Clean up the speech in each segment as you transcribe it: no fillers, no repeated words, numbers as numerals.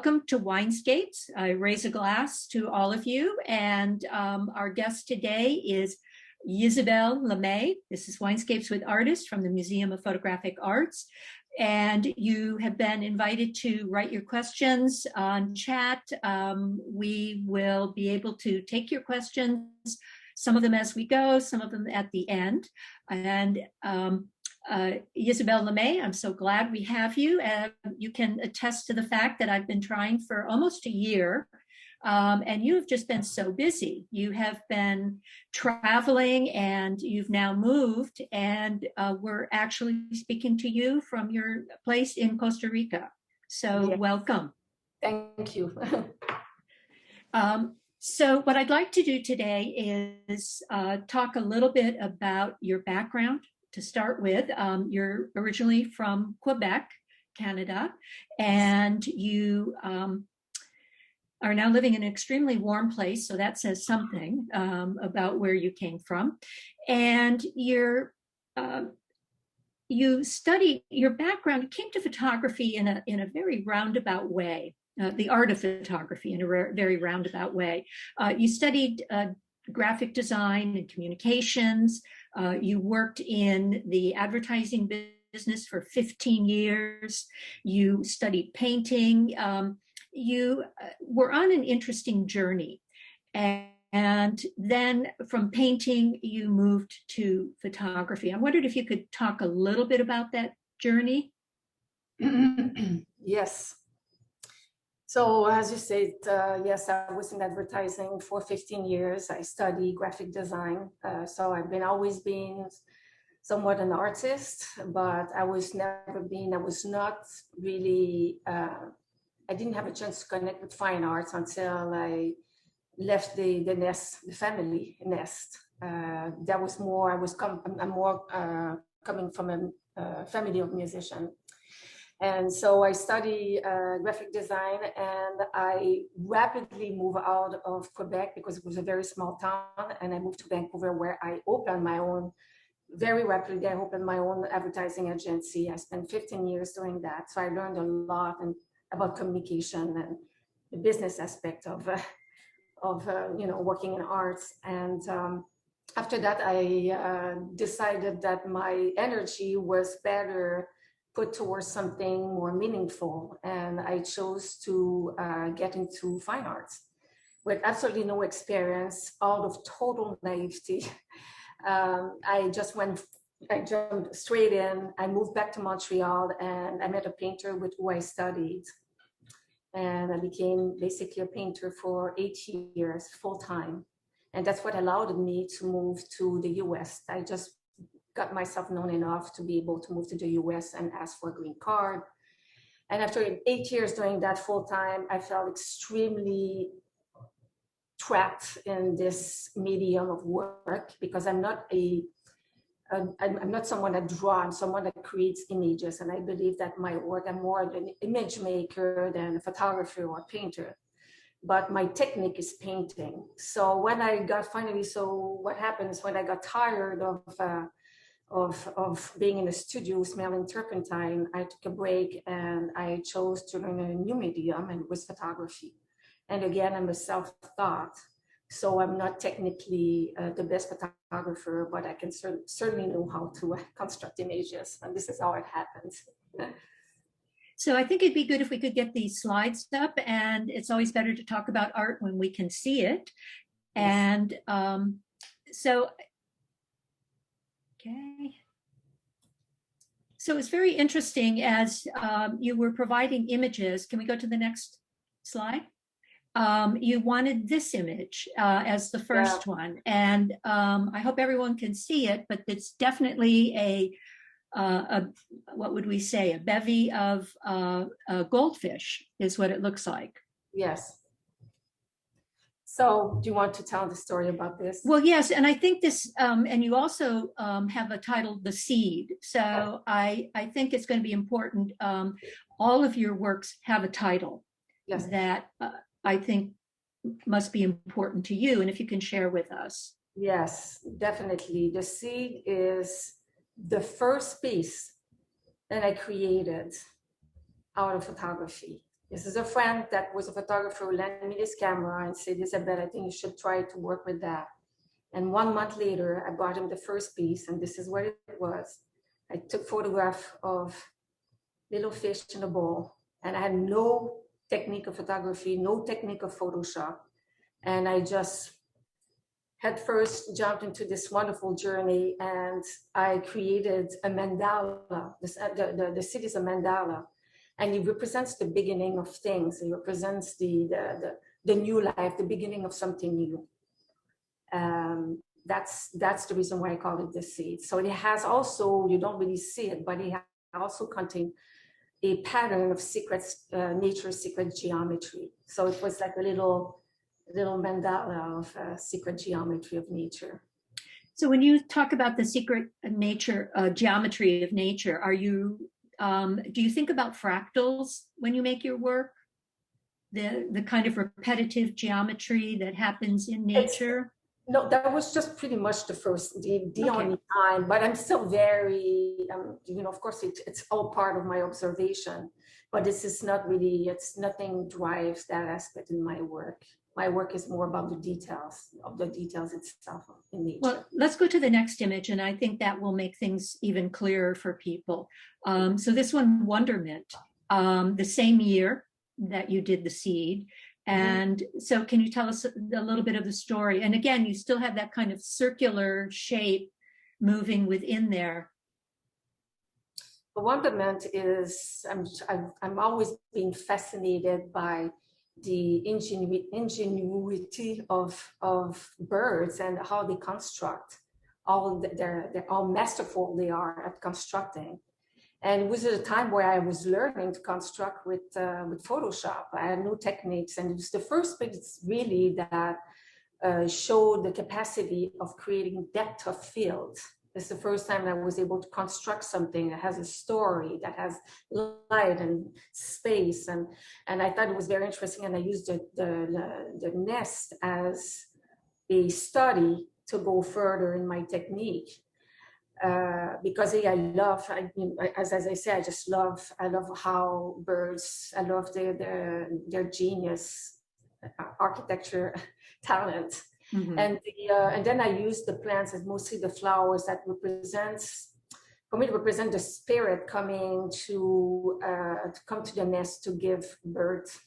welcome to Winescapes. I raise a glass to all of you, and our guest today is Ysabel LeMay. This is Winescapes with Artists from the Museum of Photographic Arts, and you have been invited to write your questions on chat. We will be able to take your questions, some of them as we go, some of them at the end. And Ysabel LeMay, I'm so glad we have you. You can attest to the fact that I've been trying for almost a year, and you have just been so busy. You have been traveling, and you've now moved, and we're actually speaking to you from your place in Costa Rica. So yes. Welcome. Thank you. So what I'd like to do today is talk a little bit about your background. To start with, you're originally from Quebec, Canada, and you are now living in an extremely warm place, so that says something about where you came from. And you studied, your background came to photography in a very roundabout way, the art of photography in a very roundabout way. You studied graphic design and communications. You worked in the advertising business for 15 years. You studied painting. You were on an interesting journey. And then from painting, you moved to photography. I wondered if you could talk a little bit about that journey. Yes. So as you said, yes, I was in advertising for 15 years. I studied graphic design. So I've always been somewhat an artist, but I was not really, I didn't have a chance to connect with fine arts until I left the family nest. That was more, I'm more coming from a family of musicians. And so I studied graphic design, and I rapidly moved out of Quebec because it was a very small town, and I moved to Vancouver, where I opened my own, very rapidly, I opened my own advertising agency. I spent 15 years doing that. So I learned a lot about communication and the business aspect of working in arts. And after that, I decided that my energy was better put towards something more meaningful, and I chose to get into fine arts with absolutely no experience, out of total naivety. I jumped straight in. I moved back to Montreal, and I met a painter with who I studied, and I became basically a painter for 8 years full time, and that's what allowed me to move to the US. I just got myself known enough to be able to move to the US and ask for a green card. And after 8 years doing that full time, I felt extremely trapped in this medium of work, because I'm not someone that draws, I'm someone that creates images. And I believe that my work, I'm more of an image maker than a photographer or a painter. But my technique is painting. So when I got what happened is when I got tired of being in the studio smelling turpentine, I took a break and I chose to learn a new medium, and it was photography. And again, I'm a self-taught, so I'm not technically the best photographer, but I can certainly know how to construct images, and this is how it happens. So I think it'd be good if we could get these slides up, and it's always better to talk about art when we can see it. Yes. And okay. So it's very interesting as you were providing images. Can we go to the next slide? You wanted this image as the first one. And I hope everyone can see it, but it's definitely a what would we say, a bevy of goldfish is what it looks like. Yes. So do you want to tell the story about this? Well, yes, and I think this, and you also have a title, The Seed. So I think it's going to be important. All of your works have a title. Yes. That I think must be important to you, and if you can share with us. Yes, definitely. The Seed is the first piece that I created out of photography. This is a friend that was a photographer who lent me this camera and said, Ysabel, I think you should try to work with that. And 1 month later, I brought him the first piece, and this is what it was. I took photograph of little fish in a bowl, and I had no technique of photography, no technique of Photoshop. And I just had first jumped into this wonderful journey, and I created a mandala. The city is a mandala, and it represents the beginning of things. It represents the new life, the beginning of something new. That's the reason why I call it the seed. So it has also, you don't really see it, but it also contains a pattern of secret nature, secret geometry. So it was like a little mandala of secret geometry of nature. So when you talk about the secret nature, geometry of nature, are you, do you think about fractals when you make your work? The kind of repetitive geometry that happens in nature? No, that was just pretty much the only time, but I'm still very, of course, it's all part of my observation, but this is not really, nothing drives that aspect in my work. My work is more about the details itself in nature. Well, let's go to the next image, and I think that will make things even clearer for people. So this one, Wonderment, the same year that you did the seed. And so can you tell us a little bit of the story? And again, you still have that kind of circular shape moving within there. The Wonderment is, I'm always being fascinated by the ingenuity of birds and how they construct. They're all masterful they are at constructing. And it was at a time where I was learning to construct with Photoshop. I had new techniques, and it was the first piece really that showed the capacity of creating depth of field. It's the first time I was able to construct something that has a story, that has light and space, and I thought it was very interesting. And I used the nest as a study to go further in my technique. Because I love, as I say, I love how birds, I love their genius, architecture talent. And then I use the plants as mostly the flowers that represent the spirit coming to come to the nest to give birth.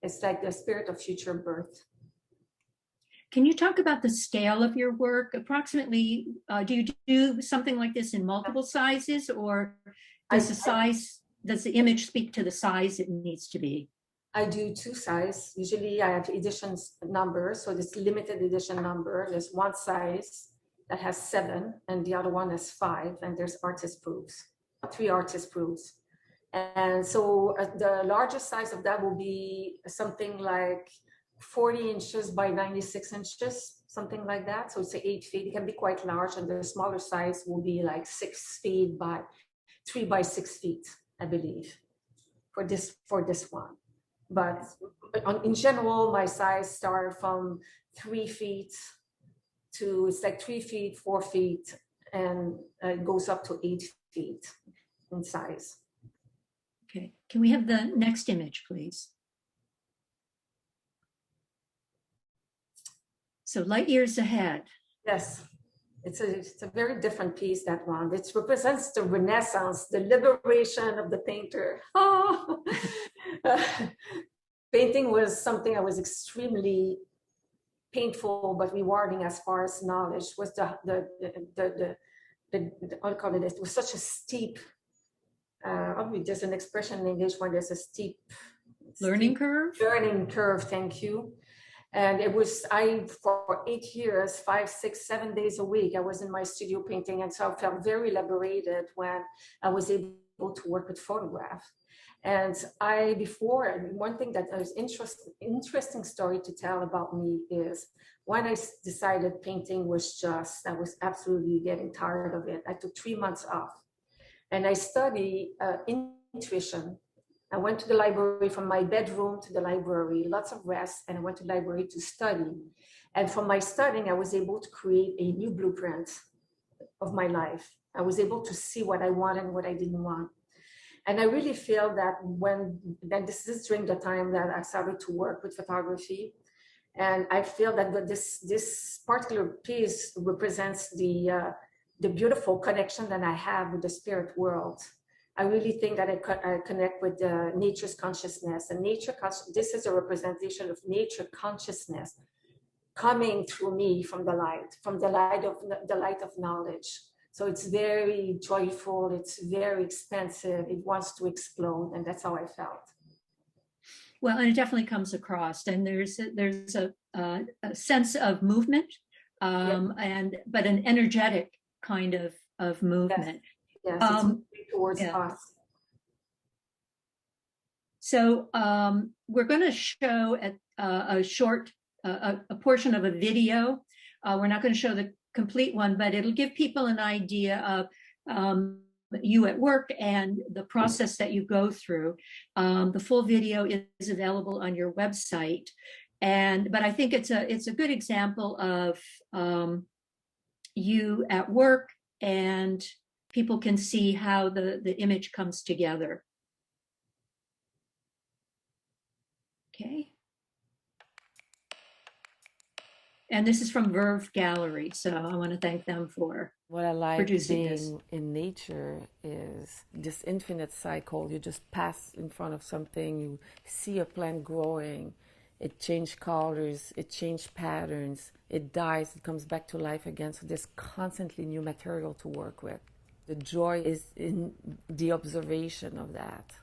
It's like the spirit of future birth. Can you talk about the scale of your work? Approximately, do you do something like this in multiple sizes, or does the image speak to the size it needs to be? I do 2 sizes. Usually I have editions number, so this limited edition number. There's one size that has 7, and the other one has 5, and there's artist proofs, 3 artist proofs. And so the largest size of that will be something like 40 inches by 96 inches, something like that. So it's 8 feet. It can be quite large, and the smaller size will be like 6 feet by 3 by 6 feet, I believe, for this one. But in general, my size start from 3 feet to, it's like 3 feet, 4 feet, and it goes up to 8 feet in size. Okay, can we have the next image, please? So Light Years Ahead. Yes, it's a very different piece, that one. It represents the Renaissance, the liberation of the painter. Oh. Painting was something that was extremely painful but rewarding as far as knowledge. Was I'll call it, it was such a steep, there's an expression in English when there's a steep learning curve. Learning curve, thank you. And it was, for 8 years, 5, 6, 7 days a week, I was in my studio painting. And so I felt very liberated when I was able to work with photograph. And one thing that is interesting story to tell about me is when I decided painting was I was absolutely getting tired of it. I took 3 months off, and I studied intuition. I went to the library, from my bedroom to the library, lots of rest, and I went to the library to study. And from my studying, I was able to create a new blueprint of my life. I was able to see what I wanted and what I didn't want. And I really feel that this is during the time that I started to work with photography. And I feel that this particular piece represents the beautiful connection that I have with the spirit world. I really think that I connect with nature's consciousness, and this is a representation of nature consciousness coming through me from the light of knowledge. So it's very joyful, it's very expansive, it wants to explode, and that's how I felt. Well, and it definitely comes across, and there's a sense of movement, but an energetic kind of movement. Yes, it's moving towards us. So we're going to show a portion of a video. We're not going to show the complete one, but it'll give people an idea of you at work and the process that you go through. The full video is available on your website, but I think it's a good example of you at work, and people can see how the image comes together. Okay. And this is from Verve Gallery, so I want to thank them for what I like producing being this. In nature is this infinite cycle. You just pass in front of something, you see a plant growing, it changes colors, it changes patterns, it dies, it comes back to life again. So there's constantly new material to work with. The joy is in the observation of that.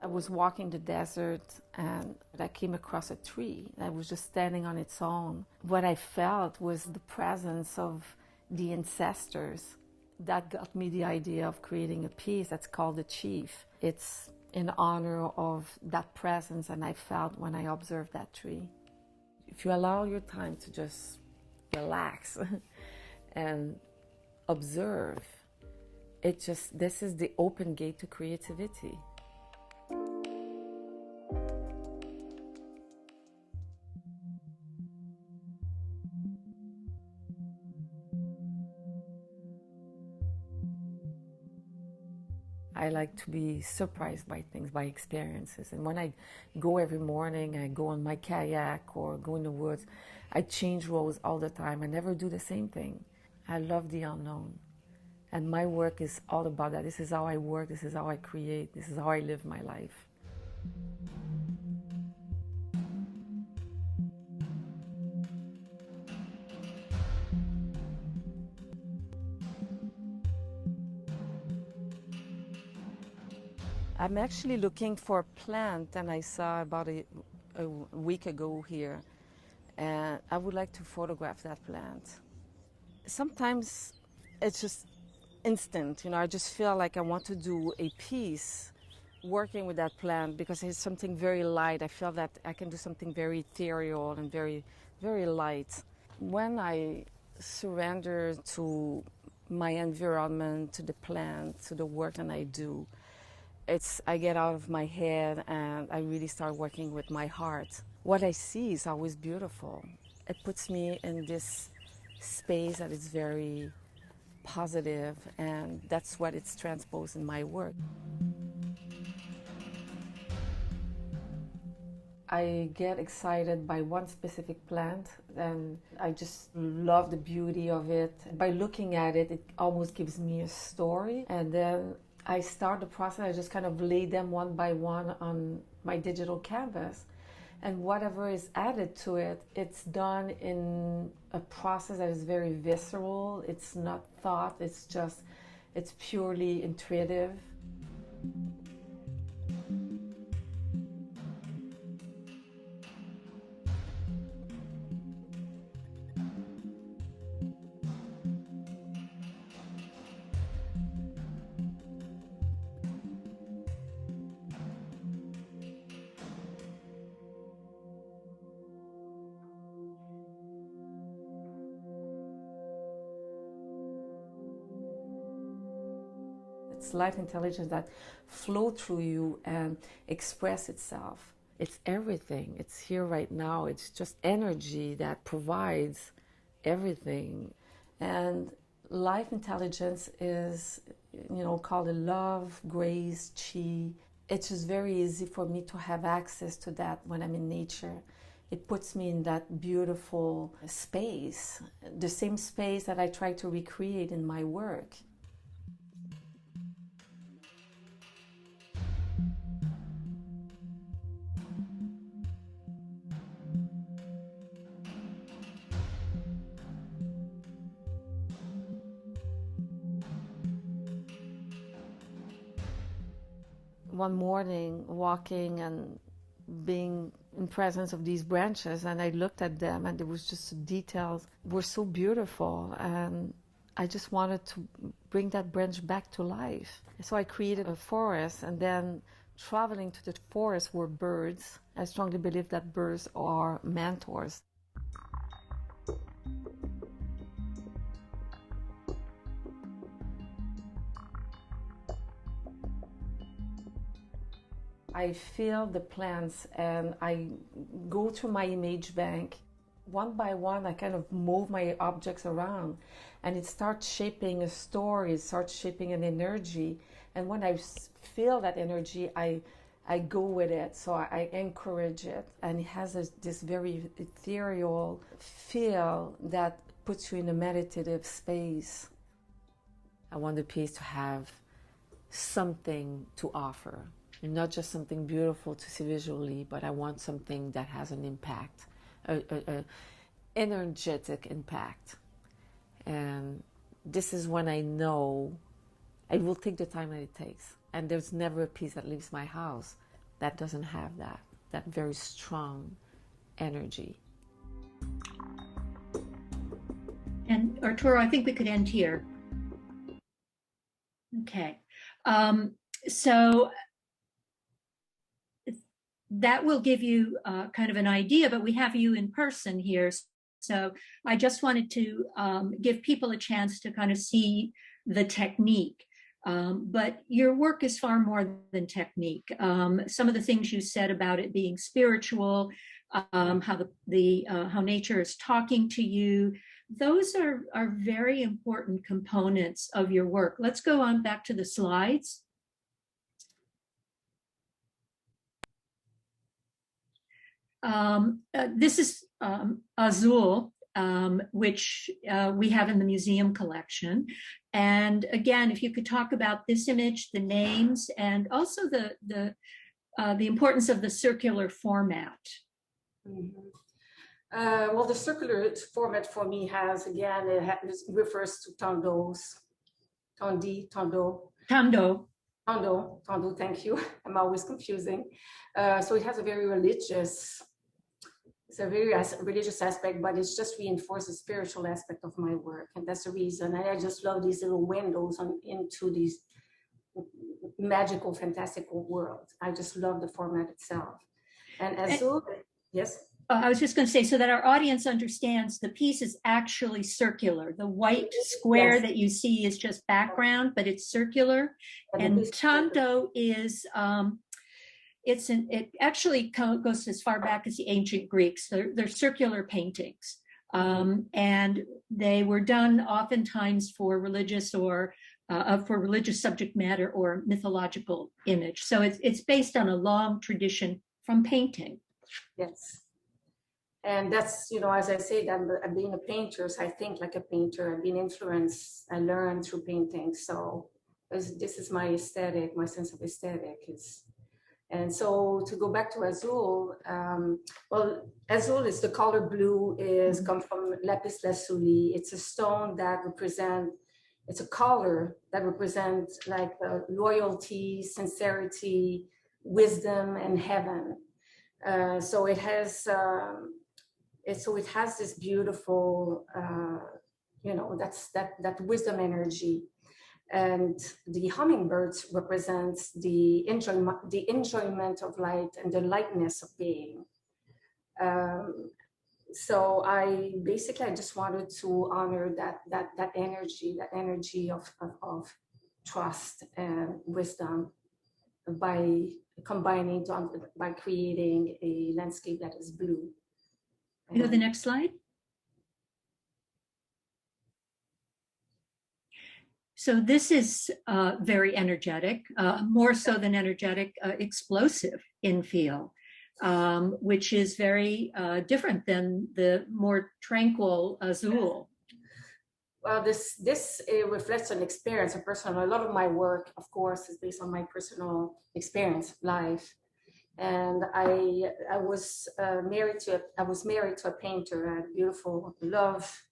I was walking the desert and I came across a tree that was just standing on its own. What I felt was the presence of the ancestors. That got me the idea of creating a piece that's called The Chief. It's in honor of that presence, and I felt when I observed that tree. If you allow your time to just relax and observe, this is the open gate to creativity. I like to be surprised by things, by experiences. And when I go every morning, I go on my kayak or go in the woods, I change roads all the time. I never do the same thing. I love the unknown. And my work is all about that. This is how I work, this is how I create, this is how I live my life. I'm actually looking for a plant, and I saw about a week ago here, and I would like to photograph that plant. Sometimes it's just instant, I just feel like I want to do a piece working with that plant because it's something very light. I feel that I can do something very ethereal and very, very light. When I surrender to my environment, to the plant, to the work that I do, I get out of my head and I really start working with my heart. What I see is always beautiful. It puts me in this space that is very positive, and that's what it's transposed in my work. I get excited by one specific plant, and I just love the beauty of it. By looking at it, it almost gives me a story, and then I start the process. I just kind of lay them one by one on my digital canvas, and whatever is added to it, it's done in a process that is very visceral. It's not thought, it's purely intuitive. It's light intelligence that flow through you and express itself. It's everything. It's here right now. It's just energy that provides everything. And life intelligence is, called love, grace, chi. It's just very easy for me to have access to that when I'm in nature. It puts me in that beautiful space, the same space that I try to recreate in my work. One morning, walking and being in presence of these branches, and I looked at them, and there was just the details were so beautiful, and I just wanted to bring that branch back to life. So I created a forest, and then traveling to the forest were birds. I strongly believe that birds are mentors. I feel the plants and I go through my image bank. One by one, I kind of move my objects around and it starts shaping a story, it starts shaping an energy. And when I feel that energy, I go with it, so I encourage it. And it has this very ethereal feel that puts you in a meditative space. I want the piece to have something to offer. And not just something beautiful to see visually, but I want something that has an impact, a energetic impact. And this is when I know I will take the time that it takes. And there's never a piece that leaves my house that doesn't have that very strong energy. And Arturo, I think we could end here. Okay. So that will give you kind of an idea, but we have you in person here. So I just wanted to give people a chance to kind of see the technique. But your work is far more than technique. Some of the things you said about it being spiritual, how nature is talking to you, those are very important components of your work. Let's go on back to the slides. This is Azul, which we have in the museum collection. And again, if you could talk about this image, the names, and also the importance of the circular format. Mm-hmm. Well, the circular format for me has, again, it refers to tandos, tandi, tando. Tando, thank you. I'm always confusing. So it has a very religious, religious aspect, but it's just reinforced the spiritual aspect of my work. And that's the reason. And I just love these little windows into these magical, fantastical worlds. I just love the format itself. And Azul, yes? I was just going to say, so that our audience understands, the piece is actually circular. The white square yes. that you see is just background, but it's circular. And tanto is, it actually goes as far back as the ancient Greeks. They're circular paintings. And they were done oftentimes for religious or for religious subject matter or mythological image. So it's based on a long tradition from painting. Yes. And that's, as I say, I'm being a painter, so I think like a painter. I've been influenced, I learned through painting. So this is my aesthetic, my sense of aesthetic. And so to go back to Azul, well, Azul is the color blue, comes from lapis lazuli. It's a stone that it's a color that represents like loyalty, sincerity, wisdom, and heaven. So it has this beautiful, that's that wisdom energy. And the hummingbirds represents the enjoyment of light and the lightness of being. So I just wanted to honor that energy of trust and wisdom by creating a landscape that is blue. You know the next slide? So this is very energetic, more so than energetic, explosive in feel, which is very different than the more tranquil Azul. Well, this reflects an experience, a personal. A lot of my work, of course, is based on my personal experience, life. And I was married to a painter. I had a beautiful love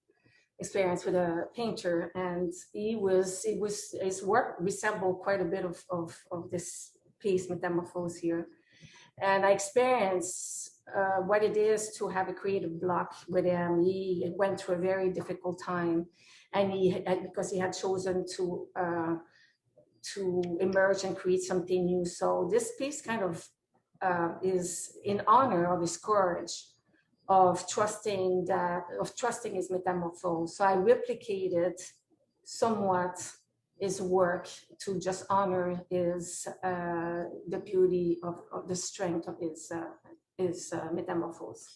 experience with a painter, and his work resembled quite a bit of this piece, Metamorphose here. And I experienced what it is to have a creative block with him. He went through a very difficult time, and because he had chosen to emerge and create something new. So this piece kind of is in honor of his courage, of trusting his metamorphose. So I replicated somewhat his work to just honor his the beauty of the strength of his metamorphose.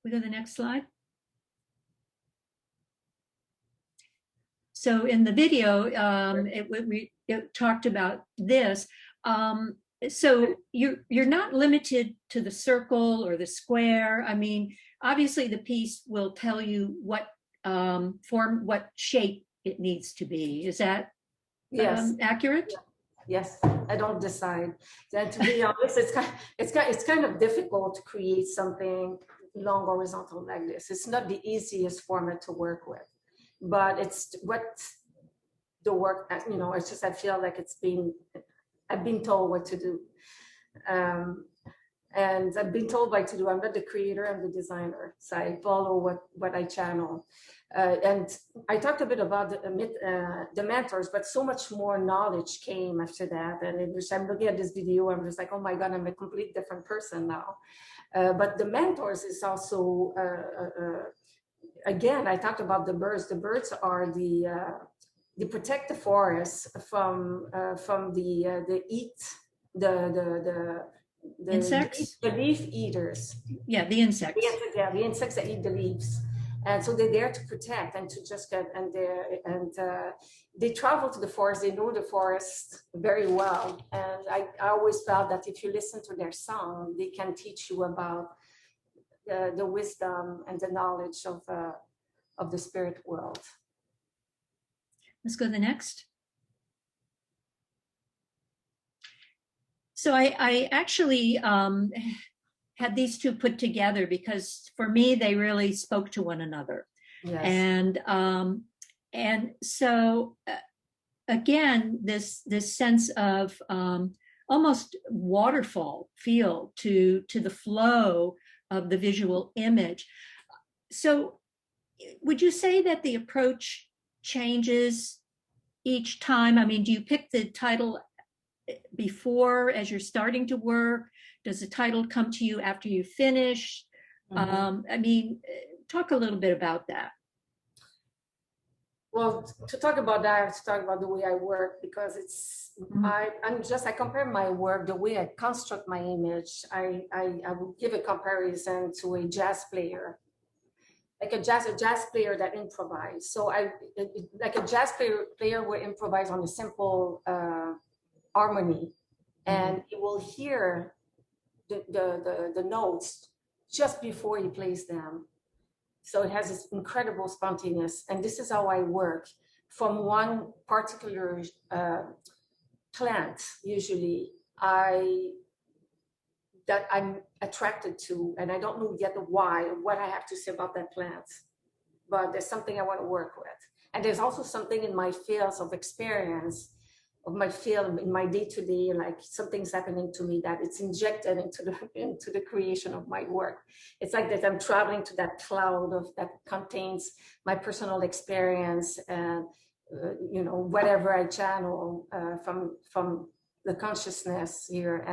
We go to the next slide. So in the video, it talked about this. So you're not limited to the circle or the square. I mean, obviously the piece will tell you what form, what shape it needs to be. Is that accurate? Yes, I don't decide. And to be honest, it's kind of difficult to create something long horizontal like this. It's not the easiest format to work with, but it's what the work. You know, it's just I feel like I've been told what to do. And I've been told what to do. I'm not the creator, I'm the designer. So I follow what I channel. And I talked a bit about the mentors, but so much more knowledge came after that. And I'm looking at this video, I'm just like, oh my God, I'm a complete different person now. But the mentors is also, again, I talked about the birds. The birds are they protect the forest from the insects, the leaf eaters. Yeah, the insects. The insects that eat the leaves, and so they're there to protect and to just get they travel to the forest. They know the forest very well, and I always felt that if you listen to their song, they can teach you about the wisdom and the knowledge of the spirit world. Let's go to the next. So I actually had these two put together because for me, they really spoke to one another. Yes. And so again, this sense of almost waterfall feel to the flow of the visual image. So would you say that the approach changes each time? I mean, do you pick the title before as you're starting to work? Does the title come to you after you finish? I mean, talk a little bit about that. Well, to talk about that, I have to talk about the way I work, because it's I compare my work, the way I construct my image. I will give a comparison to a jazz player, like a jazz player that improvises. So like a jazz player will improvise on a simple harmony, and he will hear the notes just before he plays them. So it has this incredible spontaneous, and this is how I work from one particular plant. Usually, that I'm attracted to, and I don't know yet why, what I have to say about that plant, but there's something I want to work with, and there's also something in my fields of experience, of my field, in my day-to-day, like something's happening to me that it's injected into the creation of my work. It's like that I'm traveling to that cloud that contains my personal experience and whatever I channel from the consciousness here,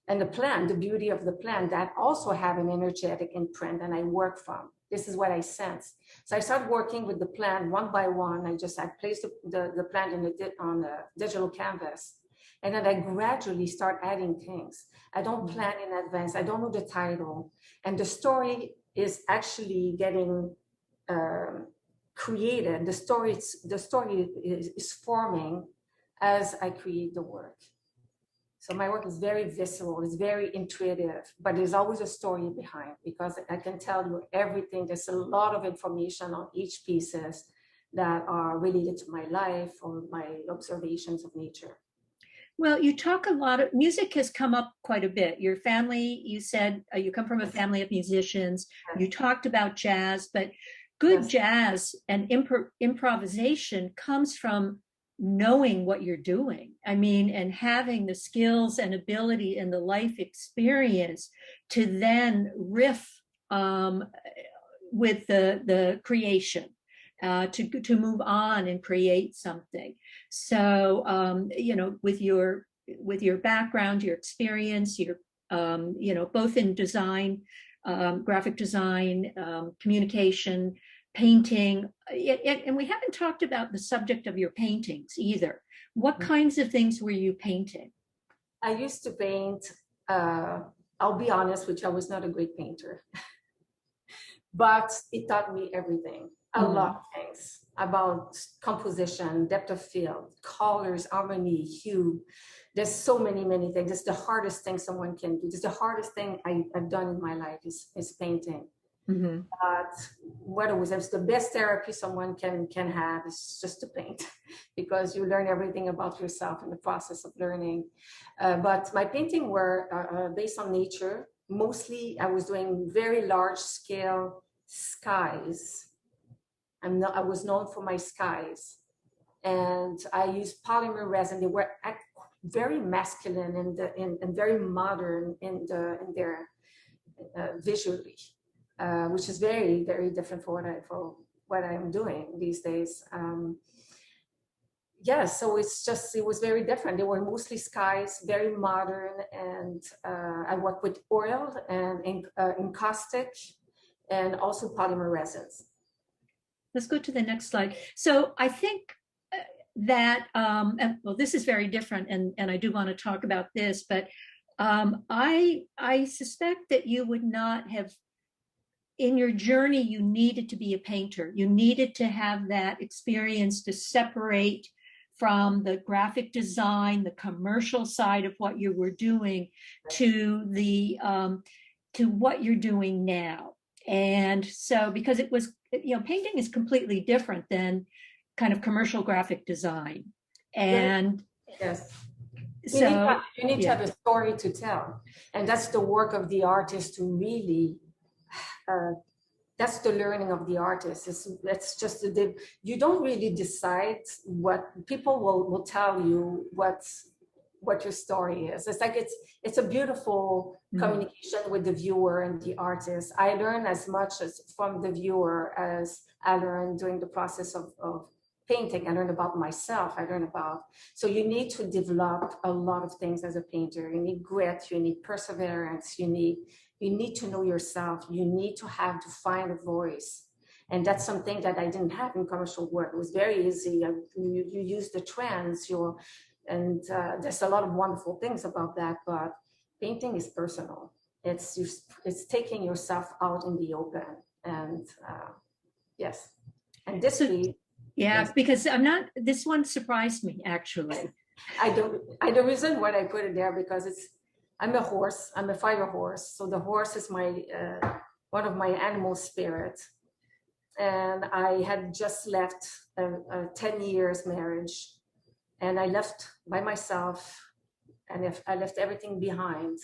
and the plant, the beauty of the plant that also have an energetic imprint, and I work from. This is what I sense. So I start working with the plant one by one. I place the plant on a digital canvas, and then I gradually start adding things. I don't plan in advance. I don't know the title, and the story is actually getting created, the story is forming as I create the work. So my work is very visceral, it's very intuitive, but there's always a story behind, because I can tell you everything. There's a lot of information on each pieces that are related to my life or my observations of nature. Well, you talk a lot of music has come up quite a bit. Your family, you said you come from a family of musicians. You talked about jazz, but good jazz and improvisation comes from knowing what you're doing. I mean, and having the skills and ability and the life experience to then riff with the creation. To move on and create something. So you know, with your background, your experience, your you know, both in design, graphic design, communication, painting, and we haven't talked about the subject of your paintings either. What kinds of things were you painting? I used to paint. I'll be honest with you, I was not a great painter, but it taught me everything. A lot of things about composition, depth of field, colors, harmony, hue. There's so many things. It's the hardest thing someone can do. It's the hardest thing I've done in my life is painting. But what it was, it's the best therapy someone can have is just to paint, because you learn everything about yourself in the process of learning. But my painting were based on nature. Mostly I was doing very large scale skies. I was known for my skies, and I used polymer resin. They were very masculine and very modern in their visually, which is very different for what I'm doing these days. So it was very different. They were mostly skies, very modern, and I worked with oil and encaustic, and also polymer resins. Let's go to the next slide. So I think that, well, this is very different, and I do want to talk about this, but I suspect that you would not have, in your journey, you needed to be a painter. You needed to have that experience to separate from the graphic design, the commercial side of what you were doing, to what you're doing now. And so, because it was, you know, painting is completely different than kind of commercial graphic design. And so you need to have a story to tell. And that's the work of the artist to really, that's the learning of the artist. It's just, you don't really decide what people will tell you what your story is. It's like it's a beautiful communication with the viewer and the artist. I learn as much as from the viewer as I learned during the process of painting. I learned about myself. So you need to develop a lot of things as a painter. You need grit, you need perseverance, you need to know yourself. You need to find a voice. And that's something that I didn't have in commercial work. It was very easy. You use the trends, and there's a lot of wonderful things about that, but painting is personal. It's taking yourself out in the open, and and this week, because this one surprised me, actually. The reason why I put it there, because I'm a horse. I'm a fiber horse, so the horse is my one of my animal spirits, and I had just left a 10 years marriage. And I left by myself, and I left everything behind,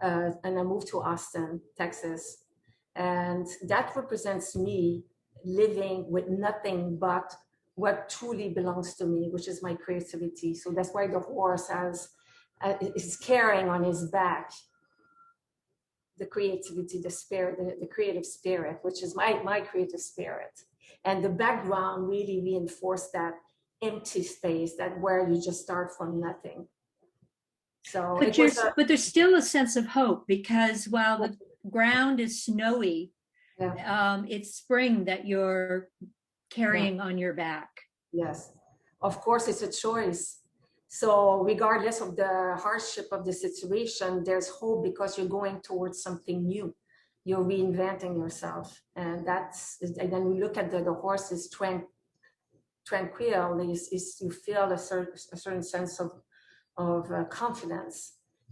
and I moved to Austin, Texas. And that represents me living with nothing but what truly belongs to me, which is my creativity. So that's why the horse is carrying on his back the creativity, the spirit, the creative spirit, which is my creative spirit. And the background really reinforced that empty space, that where you just start from nothing. So but there's still a sense of hope, because while the ground is snowy, it's spring that you're carrying on your back. Yes, of course, it's a choice. So regardless of the hardship of the situation, there's hope, because you're going towards something new. you're reinventing yourself. And then we look at the horse is tranquil, is you feel a certain sense of confidence.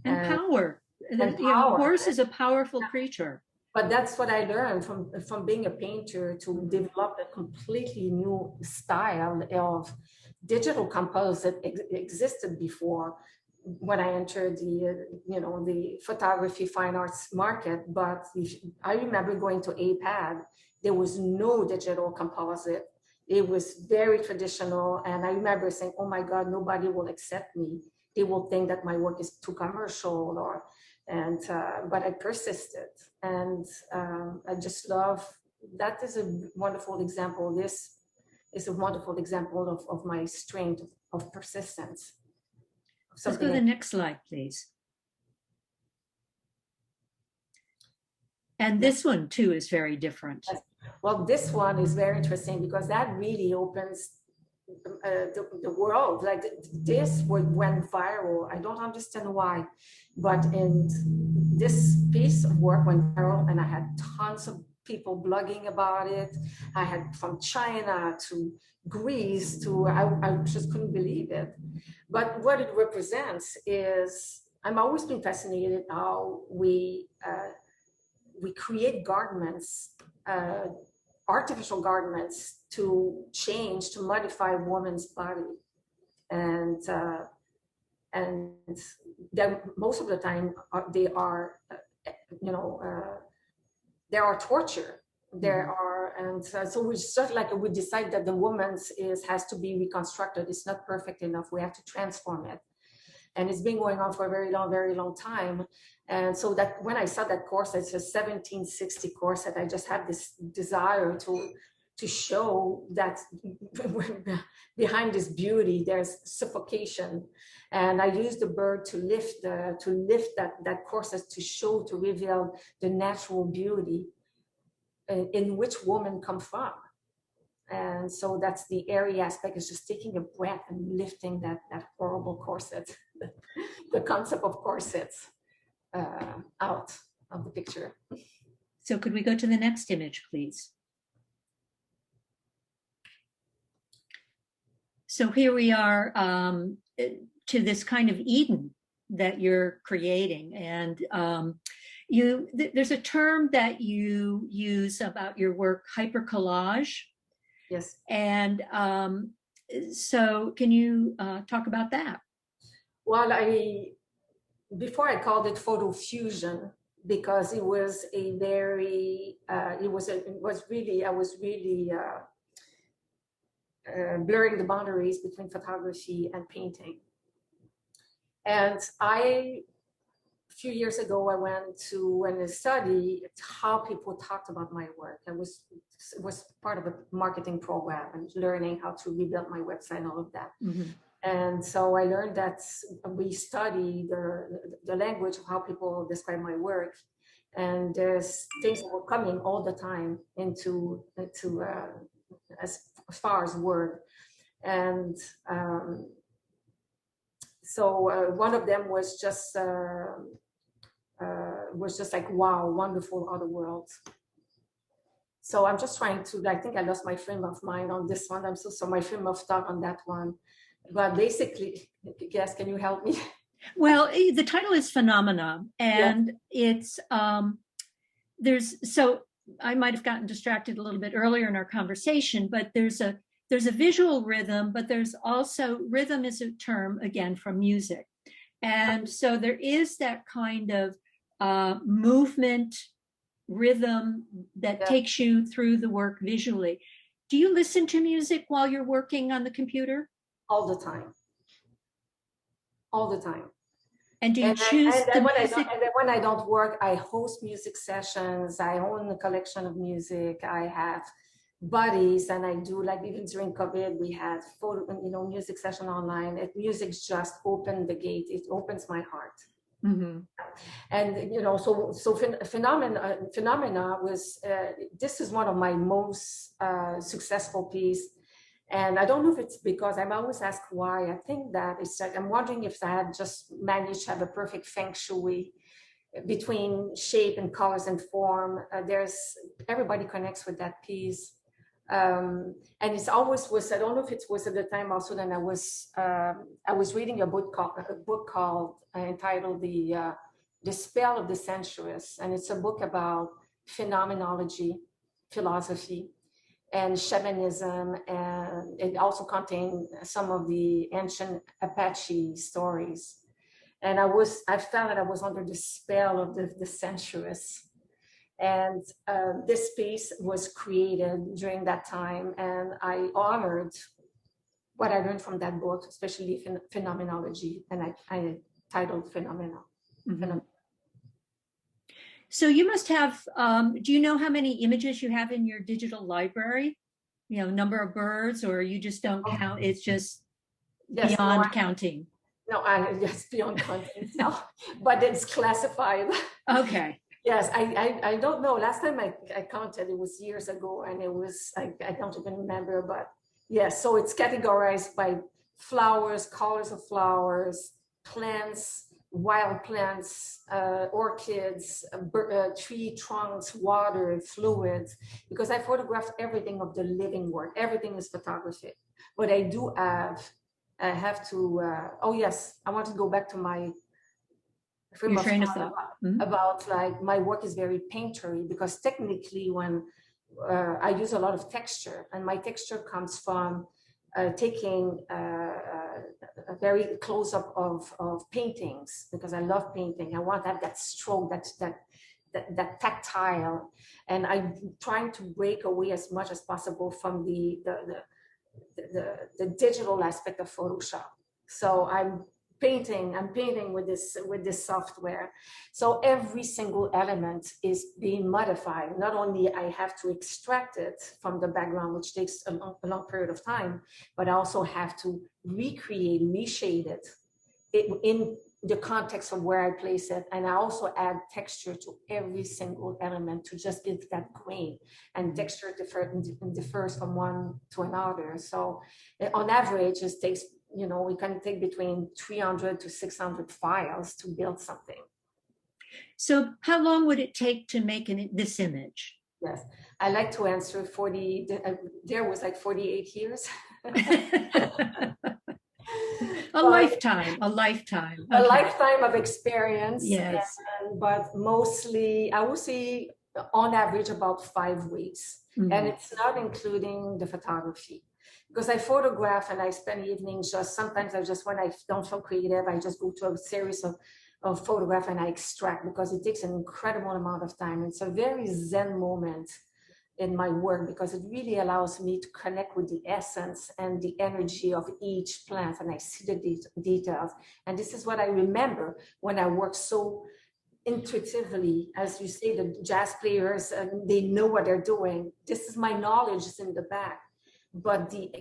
And power. And You know, power. a horse is a powerful creature. But that's what I learned from being a painter, to develop a completely new style of digital composite existed before when I entered the photography fine arts market. But I remember going to APAD, there was no digital composite. It was very traditional. And I remember saying, oh my God, nobody will accept me. They will think that my work is too commercial, but I persisted. And I just love, that is a wonderful example. This is a wonderful example of my strength of persistence. Let's go to the next slide, please. And this one too is very different. Well, this one is very interesting because that really opens the world. Like this went viral. I don't understand why, but in this piece of work went viral, and I had tons of people blogging about it. I had from China to Greece to, I just couldn't believe it. But what it represents is, I'm always been fascinated how we create garments, artificial garments to change, to modify a woman's body. And then most of the time they are torture. So we just like, we decide that the woman's has to be reconstructed. It's not perfect enough. We have to transform it. And it's been going on for a very long time. And so that when I saw that corset, it's a 1760 corset, I just had this desire to show that behind this beauty, there's suffocation. And I used the bird to lift that corset to reveal the natural beauty in which women come from. And so that's the airy aspect, is just taking a breath and lifting that horrible corset, the concept of corsets out of the picture. So could we go to the next image, please? So here we are to this kind of Eden that you're creating. And there's a term that you use about your work, hypercollage. Yes. And so can you talk about that? Well, before I called it photo fusion, because it was a very, I was really blurring the boundaries between photography and painting. And a few years ago, I went to and study how people talked about my work. I was part of a marketing program and learning how to rebuild my website and all of that. Mm-hmm. And so I learned that we study the language of how people describe my work. And there's things that were coming all the time into as far as word. And so one of them was just like, wow, wonderful other worlds. So I'm just trying to, I think I lost my frame of mind on this one. I'm so my frame of thought on that one. But basically, yes, can you help me? Well, the title is Phenomena, and it's, so I might have gotten distracted a little bit earlier in our conversation, but there's a visual rhythm, but there's also, rhythm is a term, again, from music. And so there is that kind of movement, rhythm that takes you through the work visually. Do you listen to music while you're working on the computer? All the time. All the time. And do you choose the music? And then when I don't work, I host music sessions. I own a collection of music. I have buddies, and I do, like, even during COVID, we had music session online. Music just opened the gate. It opens my heart. Mm-hmm. And so Phenomena was this is one of my most successful pieces. And I don't know if it's because I'm always asked why. I think that it's like, I'm wondering if I had just managed to have a perfect feng shui between shape and colors and form. Everybody connects with that piece. And it's always was, I don't know if it was at the time also, then I was reading a book called entitled The Spell of the Sensuous. And it's a book about phenomenology, philosophy, and shamanism, and it also contained some of the ancient Apache stories. And I felt that I was under the spell of the sensuous. And this piece was created during that time, and I honored what I learned from that book, especially phenomenology, and I titled Phenomena. Mm-hmm. So you must have, do you know how many images you have in your digital library? You know, number of birds, or you just don't count, it's just beyond counting? No, it's beyond counting, no, but it's classified. Okay. Yes, I don't know. Last time I counted, it was years ago, and it was, I don't even remember, but yes, so it's categorized by flowers, colors of flowers, plants, wild plants, orchids, tree trunks, water, fluids, because I photographed everything of the living world. Everything is photography. But I have to, oh yes, I want to go back to my train of thought about like my work is very painterly, because technically when I use a lot of texture, and my texture comes from taking a very close up of paintings, because I love painting. I want to have that stroke, that tactile, and I'm trying to break away as much as possible from the digital aspect of Photoshop. So I'm painting with this software. So every single element is being modified. Not only I have to extract it from the background, which takes a long period of time, but I also have to recreate, reshade it in the context of where I place it. And I also add texture to every single element to just give that grain, and texture differs from one to another. So on average, it takes, we can take between 300 to 600 files to build something. So how long would it take to make this image? Yes, I like to answer there was like 48 years. A lifetime. Okay. A lifetime of experience. Yes. But mostly, I would say on average about 5 weeks. Mm-hmm. And it's not including the photography. Because I photograph and I spend evenings sometimes when I don't feel creative, I just go to a series of photograph and I extract, because it takes an incredible amount of time. It's a very zen moment in my work, because it really allows me to connect with the essence and the energy of each plant, and I see the details. And this is what I remember when I work so intuitively. As you say, the jazz players, they know what they're doing. This is my knowledge is in the back. But the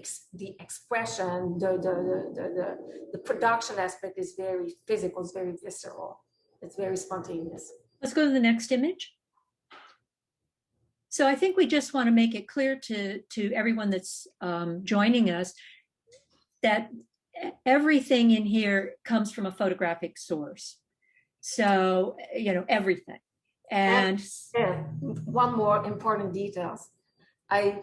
expression, the production aspect is very physical, it's very visceral, it's very spontaneous. Let's go to the next image. So I think we just want to make it clear to everyone that's joining us that everything in here comes from a photographic source. So, everything. And one more important detail. I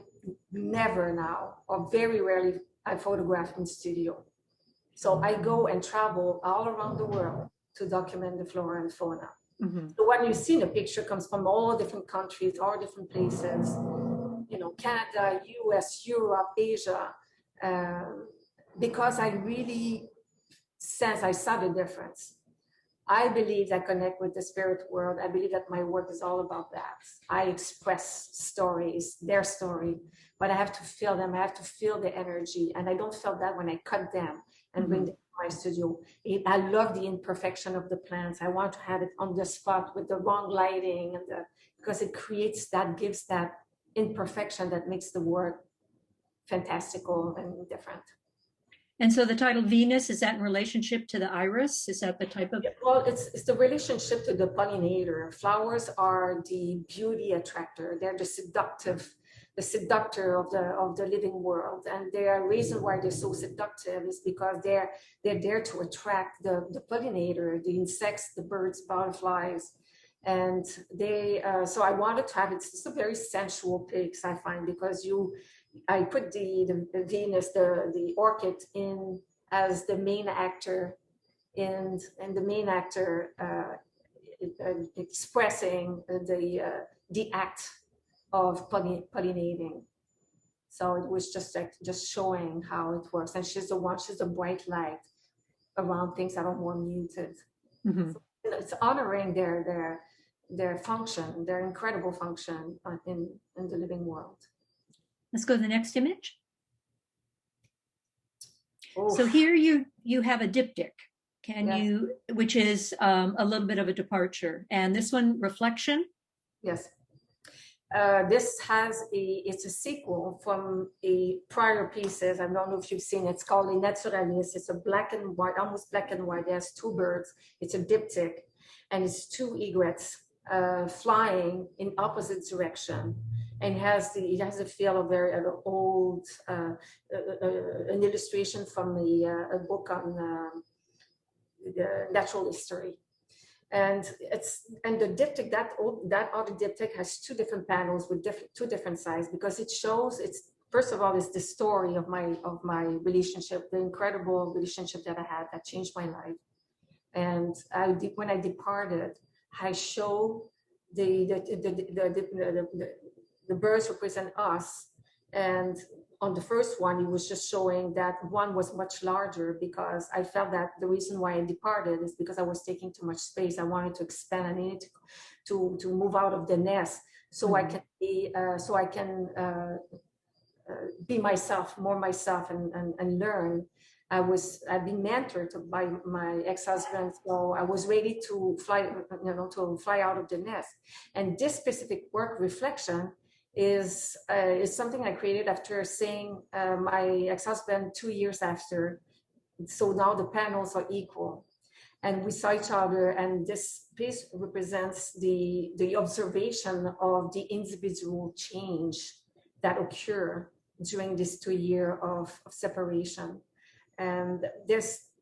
never now, or very rarely, I photograph in studio. So I go and travel all around the world to document the flora and fauna. Mm-hmm. So when you see the picture comes from all different countries, all different places, Canada, US, Europe, Asia, because I really sense, I saw the difference. I believe I connect with the spirit world. I believe that my work is all about that. I express stories, their story, but I have to feel them. I have to feel the energy. And I don't feel that when I cut them and bring them to my studio. I love the imperfection of the plants. I want to have it on the spot with the wrong lighting, because it gives that imperfection that makes the work fantastical and different. And so the title Venus, is that in relationship to the iris? Is that the type of? Well, it's the relationship to the pollinator. Flowers are the beauty attractor. They're the seductive the seductor of the living world. And the reason why they're so seductive is because they're there to attract the pollinator, the insects, the birds, butterflies. And so I wanted to have, it's just a very sensual pics, I find, because I put the Venus, the orchid in as the main actor, and the main actor expressing the act of pollinating. So it was just showing how it works. And she's a bright light around things that are more muted. Mm-hmm. So it's honoring their function, their incredible function in the living world. Let's go to the next image. Oof. So here you have a diptych. Yes. Which is a little bit of a departure. And this one, reflection. Yes. This it's a sequel from a prior pieces. I don't know if you've seen it. It's called a Naturalist. It's a black and white, almost black and white. There's two birds. It's a diptych, and it's two egrets flying in opposite direction. And it has a feel of very old, an illustration from a book on the natural history. And the diptych, that other diptych has two different panels with two different sizes, because it shows, first of all, it's the story of my relationship, the incredible relationship that I had that changed my life. And when I departed, I show the birds represent us. And on the first one, it was just showing that one was much larger, because I felt that the reason why I departed is because I was taking too much space. I wanted to expand. I needed to move out of the nest so mm-hmm. I can be myself, more myself, and learn. I've been mentored by my ex-husband, so I was ready to fly out of the nest. And this specific work, reflection, is something I created after seeing my ex-husband 2 years after. So now the panels are equal, and we saw each other. And this piece represents the observation of the individual change that occur during this 2 year of separation. And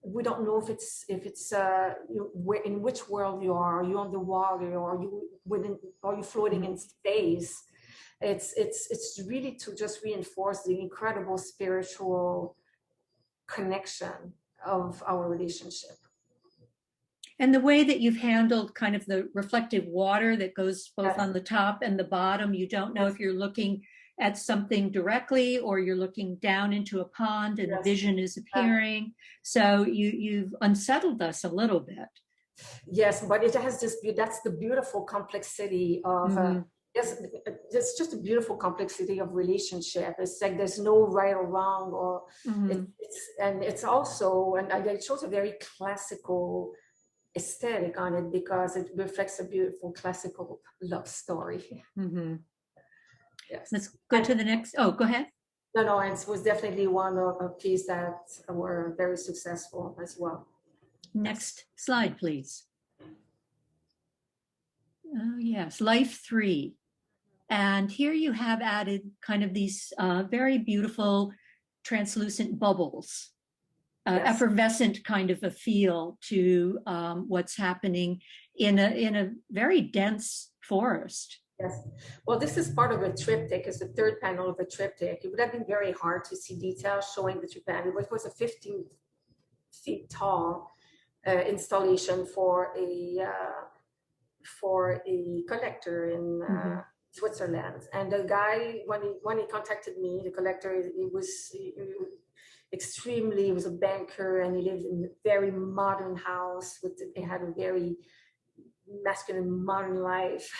we don't know if it's in which world you are. Are you on the water, or are you floating in space? It's really to just reinforce the incredible spiritual connection of our relationship. And the way that you've handled kind of the reflective water that goes both on the top and the bottom, you don't know if you're looking at something directly or you're looking down into a pond and the vision is appearing. So you've unsettled us a little bit. Yes, but it has that's the beautiful complexity of mm-hmm. It's just a beautiful complexity of relationship. It's like there's no right or wrong, or mm-hmm. it's also, and it shows a very classical aesthetic on it, because it reflects a beautiful classical love story. Mm-hmm. Yes. Let's go to the next. Oh, go ahead. No, it was definitely one of a piece that were very successful as well. Next slide, please. Oh, yes, Life 3. And here you have added kind of these very beautiful translucent bubbles, effervescent kind of a feel to what's happening in a very dense forest. Yes. Well, this is part of a triptych. It's the third panel of a triptych. It would have been very hard to see details showing the two panels. It was a 15 feet tall installation for a collector in Switzerland. And the guy, when he contacted me, the collector, he was a banker, and he lived in a very modern house. He had a very masculine modern life,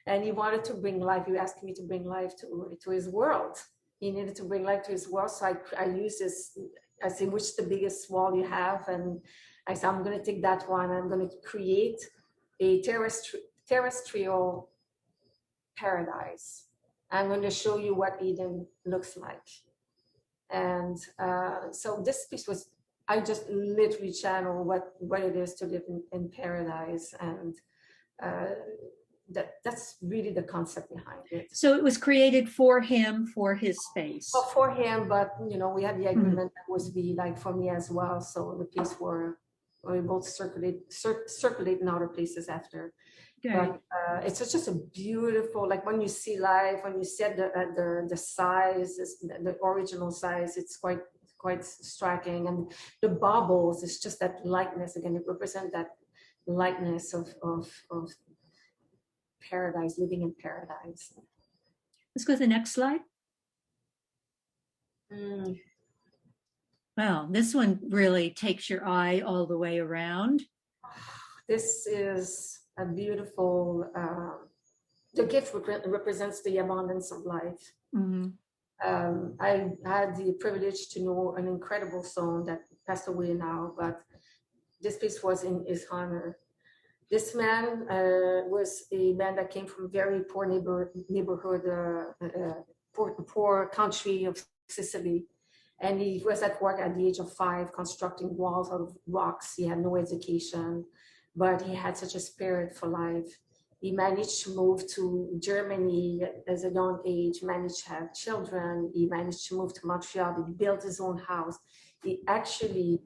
and he wanted to bring life. He asked me to bring life to his world. He needed to bring life to his world. So I used this. I said, which the biggest wall you have? And I said, I'm going to take that one. I'm going to create a terrestrial paradise. I'm going to show you what Eden looks like. And so this piece was, I just literally channel what it is to live in paradise. And that's really the concept behind it. So it was created for him, for his space. Well, for him, but we had the agreement that was be like for me as well. So the piece were both circulate in other places after. Okay. But it's just a beautiful, like when you see live, when you see the size, the original size, it's quite striking. And the baubles, it's just that lightness again. It represents that lightness of paradise, living in paradise. Let's go to the next slide. Well, this one really takes your eye all the way around. This is a beautiful, the gift represents the abundance of life. Mm-hmm. I had the privilege to know an incredible soul that passed away now, but this piece was in his honor. This man was a man that came from a very poor neighborhood, poor country of Sicily. And he was at work at the age of 5, constructing walls out of rocks. He had no education, but he had such a spirit for life. He managed to move to Germany at a young age, managed to have children. He managed to move to Montreal. He built his own house. He actually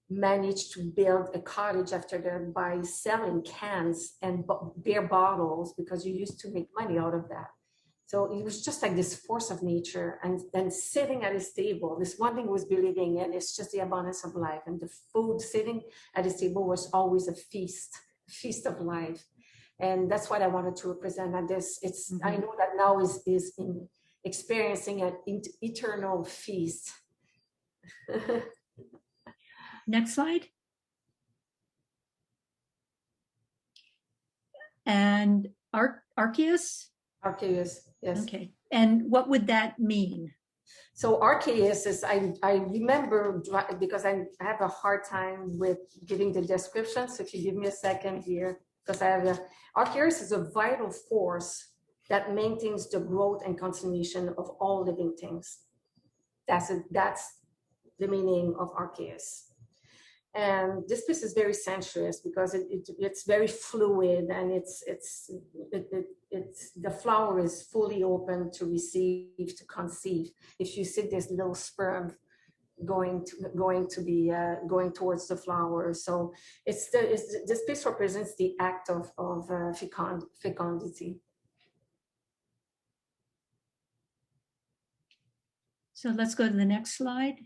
managed to build a cottage after that by selling cans and beer bottles, because you used to make money out of that. So it was just like this force of nature, and then sitting at his table, this one thing was believing, and it's just the abundance of life. And the food sitting at his table was always a feast of life. And that's what I wanted to represent. And this, I know that now is in experiencing an eternal feast. Next slide. And Arceus? Arceus, yes. Okay. And what would that mean? So Arceus is, I remember, because I have a hard time with giving the description. So if you give me a second here, because Arceus is a vital force that maintains the growth and continuation of all living things. That's the meaning of Arceus. And this piece is very sensuous because it's very fluid, and it's the flower is fully open to receive, to conceive. If you see this little sperm going towards the flower, so this piece represents the act of fecundity. So let's go to the next slide.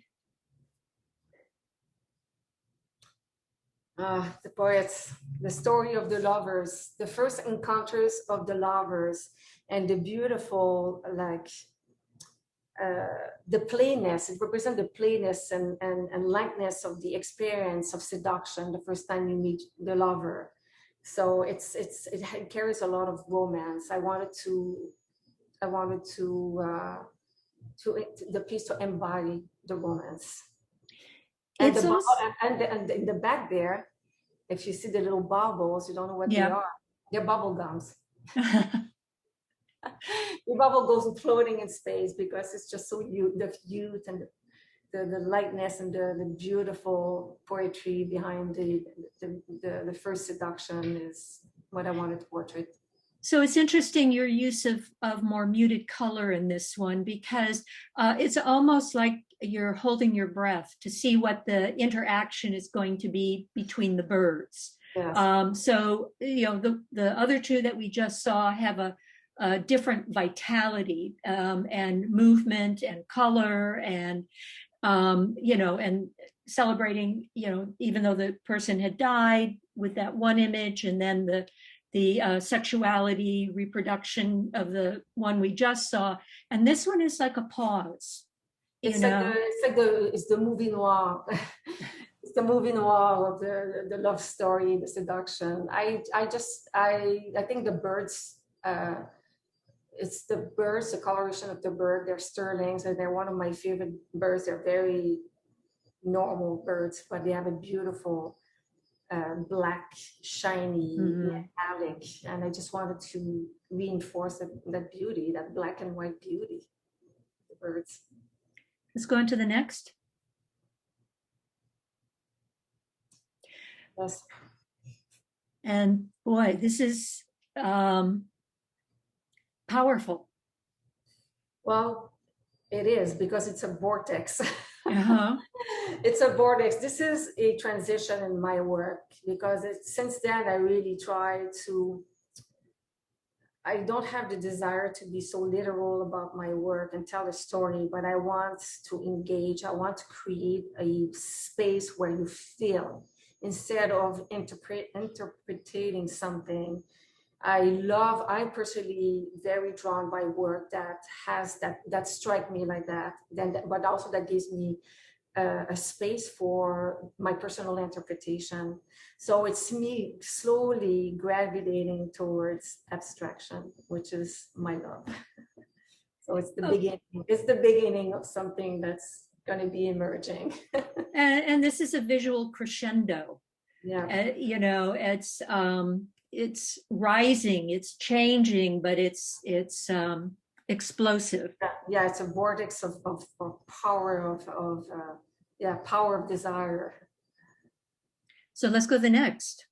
The poets, the story of the lovers, the first encounters of the lovers, and the beautiful, the plainness. It represents the plainness and lightness of the experience of seduction the first time you meet the lover. So it carries a lot of romance. I wanted the piece to embody the romance. And in the back there, if you see the little bubbles, you don't know what they are. They're bubble gums. The bubble goes floating in space because it's just so the youth and the lightness and the beautiful poetry behind the first seduction is what I wanted to portray. So it's interesting your use of more muted color in this one, because it's almost like you're holding your breath to see what the interaction is going to be between the birds. Yes. So the other two that we just saw have a different vitality and movement and color and and celebrating, even though the person had died with that one image, and then the sexuality reproduction of the one we just saw, and this one is like a pause. It's the movie noir. It's the movie noir of the love story, the seduction. I think the birds. It's the birds, the coloration of the bird. They're sterlings, and they're one of my favorite birds. They're very normal birds, but they have a beautiful black, shiny, metallic, and I just wanted to reinforce that beauty, that black and white beauty, the birds. Let's go on to the next. Yes. And boy, this is powerful. Well, it is, because it's a vortex. Uh-huh. It's a vortex. This is a transition in my work, because since then I really try to, I don't have the desire to be so literal about my work and tell a story, but I want to engage. I want to create a space where you feel, instead of interpreting something. I'm personally very drawn by work that has that strike me like that, but also that gives me a space for my personal interpretation. So it's me slowly gravitating towards abstraction, which is my love. So it's the beginning. It's the beginning of something that's going to be emerging. And this is a visual crescendo. Yeah. It's rising, it's changing, but it's explosive. Yeah, it's a vortex of power power of desire. So let's go to the next.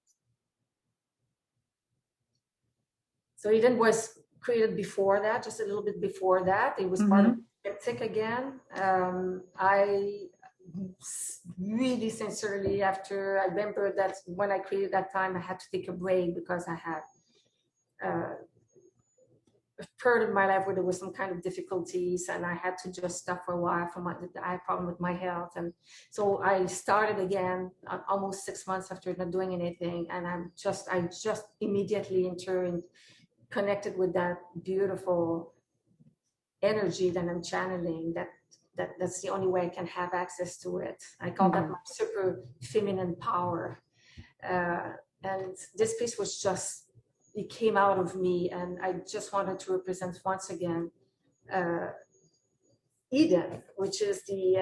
So Eden was created before that, just a little bit before that. It was part of Triptych again. I really sincerely, after I remember that when I created that time, I had to take a break because I had a period of my life where there was some kind of difficulties, and I had to just stop for a while. I had a problem with my health, and so I started again almost 6 months after not doing anything, and I just immediately connected with that beautiful energy that I'm channeling. That's the only way I can have access to it. I call that my super feminine power. And this piece was just, it came out of me, and I just wanted to represent once again Eden, which is the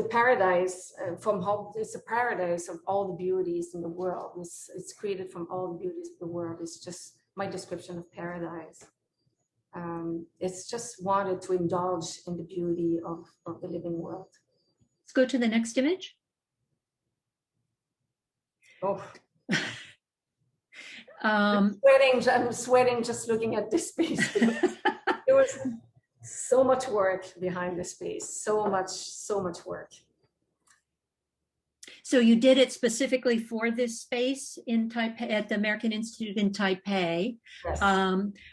paradise it's a paradise of all the beauties in the world. It's created from all the beauties of the world. It's just my description of paradise. It's just wanted to indulge in the beauty of the living world. Let's go to the next image. Oh. I'm sweating just looking at this piece. There was so much work behind this piece, so much work. So you did it specifically for this space in Taipei, at the American Institute in Taipei. Yes.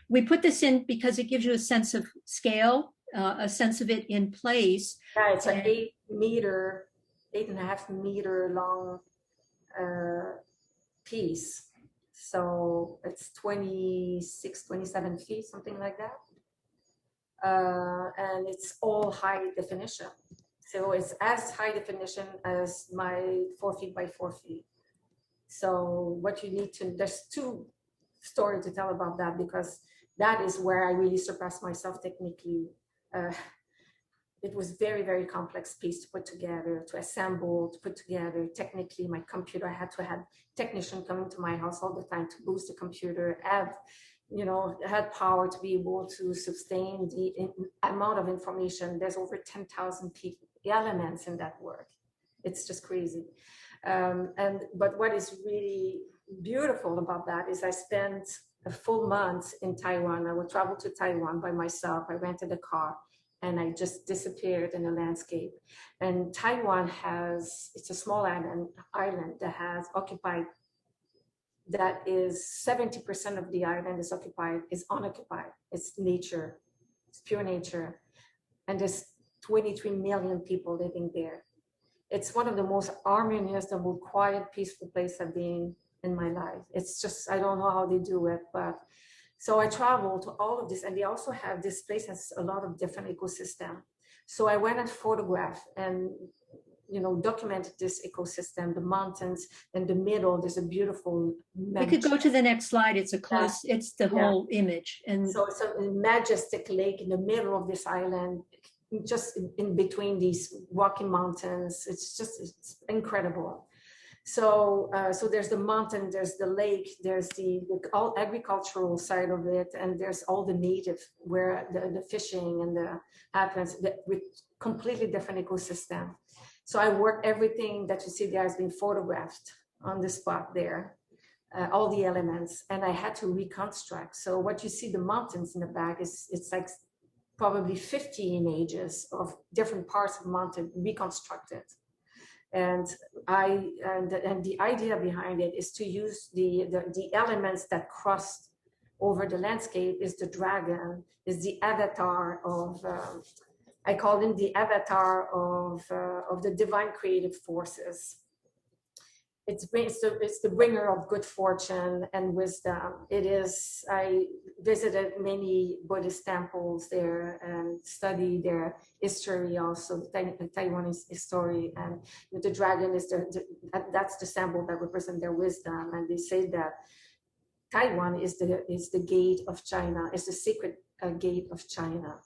We put this in because it gives you a sense of scale, a sense of it in place. Yeah, it's an 8.5 meter long piece. So it's 26, 27 feet, something like that. And it's all high definition. So it's as high definition as my 4 feet by 4 feet. So what you need to, there's two stories to tell about that, because that is where I really surpassed myself technically. It was very, very complex piece to put together, to assemble, to put together. Technically, my computer, I had to have technician coming to my house all the time to boost the computer, had power to be able to sustain the amount of information. There's over 10,000 elements in that work. It's just crazy. But what is really beautiful about that is I spent a full month in Taiwan. I would travel to Taiwan by myself. I rented a car, and I just disappeared in a landscape. And Taiwan it's a small island that has occupied, that is 70% of the island is occupied, is unoccupied. It's nature, it's pure nature. And there's 23 million people living there. It's one of the most harmonious, the most quiet, peaceful place I've been in my life. It's just, I don't know how they do it, but so I traveled to all of this, and they also have, this place has a lot of different ecosystem. So I went and photographed and, documented this ecosystem, the mountains. In the middle, there's a beautiful. We could go to the next slide. It's a close, it's the whole image. And so it's a majestic lake in the middle of this island, just in between these rocky mountains. It's incredible. So there's the mountain, there's the lake, there's the all agricultural side of it, and there's all the native, where the fishing and the happens, with completely different ecosystem. So I work, everything that you see there has been photographed on the spot there. all the elements, and I had to reconstruct. So what you see the mountains in the back is it's like probably 50 images of different parts of the mountain reconstructed. And the idea behind it is to use the elements that crossed over the landscape. Is the dragon, is the avatar of I call him the avatar of the divine creative forces. It's the bringer of good fortune and wisdom. It is. I visited many Buddhist temples there and studied their history, also the Taiwanese history. And the dragon is that's the symbol that represents their wisdom. And they say that Taiwan is the gate of China. It's the secret gate of China.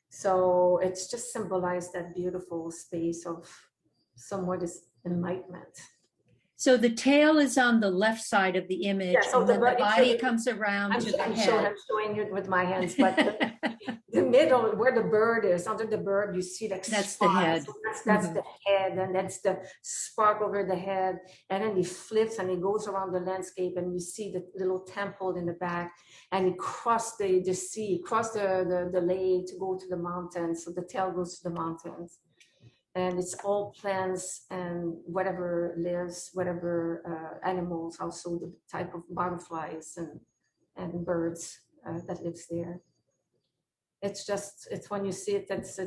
So it's just symbolized that beautiful space of somewhat is enlightenment. So the tail is on the left side of the image, Yeah, so and then the body comes around to the head. I'm showing you with my hands, but the middle, where the bird is, under the bird, you see that that's spot. the head. So that's the head, and that's the spark over the head. And then he flips and he goes around the landscape, and you see the little temple in the back, and he crossed the sea, crossed the lake to go to the mountains. So the tail goes to the mountains. And it's all plants and whatever lives, whatever animals, also the type of butterflies and birds that lives there. It's when you see it, it's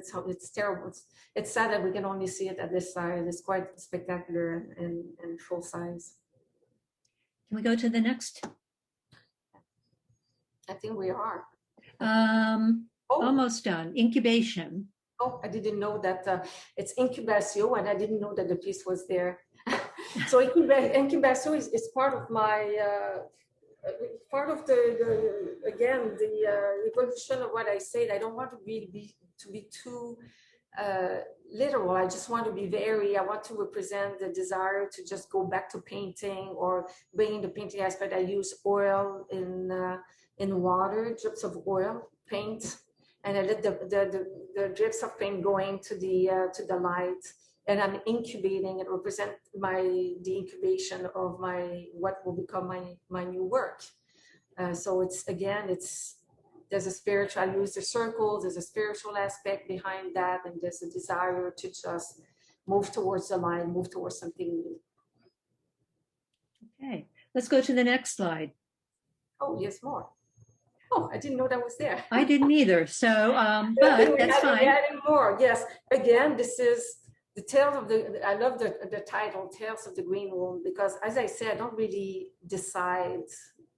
terrible. It's sad that we can only see it at this side. It's quite spectacular and full size. Can we go to the next? I think we are. Almost done. Incubation. Oh, I didn't know that it's incubation, and I didn't know that the piece was there. So incubation is part of my, part of the evolution of what I said. I don't want to be too literal. I just want to be I want to represent the desire to just go back to painting, or bringing the painting aspect. I use oil in water, drips of oil, paint. And I let the drips of paint going to the light, and I'm incubating. It represents the incubation of what will become my new work. So there's a spiritual. I use the circles. There's a spiritual aspect behind that, and there's a desire to just move towards the light, move towards something new. Okay, let's go to the next slide. Oh, yes, more. Oh, I didn't know that was there. I didn't either. So, but that's fine. Adding more, yes. Again, this is the Tales of the. I love the title, Tales of the Green Room, because, as I said, I don't really decide